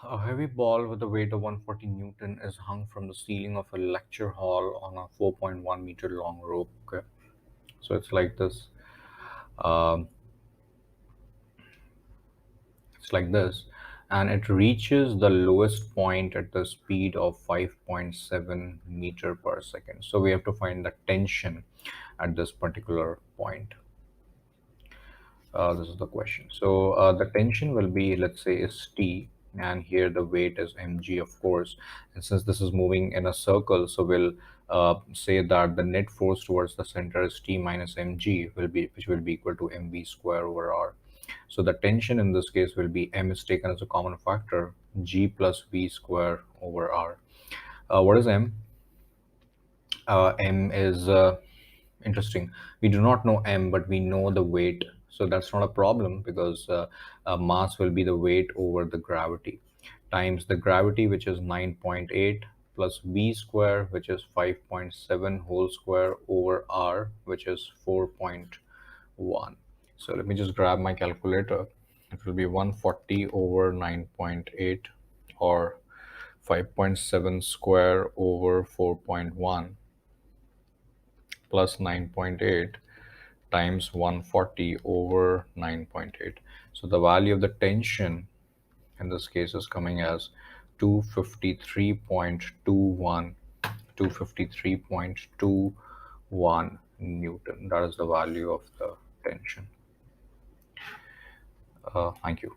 A heavy ball with a weight of 140 Newton is hung from the ceiling of a lecture hall on a 4.1-meter long rope. Okay. So it's like this. Um, it's like this, and it reaches the lowest point at the speed of 5.7 meter per second. So we have to find the tension at this particular point. This is the question. So the tension will be, let's say, is T, and here the weight is mg, of course. And since this is moving in a circle, so we'll say that the net force towards the center is T minus mg, which will be equal to mv square over r. So the tension in this case will be m is taken as a common factor, g plus v square over r. What is m? M is interesting. We do not know m, but we know the weight. So that's not a problem because mass will be the weight over the gravity times the gravity, which is 9.8, plus v square, which is 5.7 whole square over r, which is 4.1. So let me just grab my calculator. It will be 140 over 9.8, or 5.7 square over 4.1 plus 9.8 times 140 over 9.8. So the value of the tension in this case is coming as 253.21 253.21 Newton. That is the value of the tension. Thank you.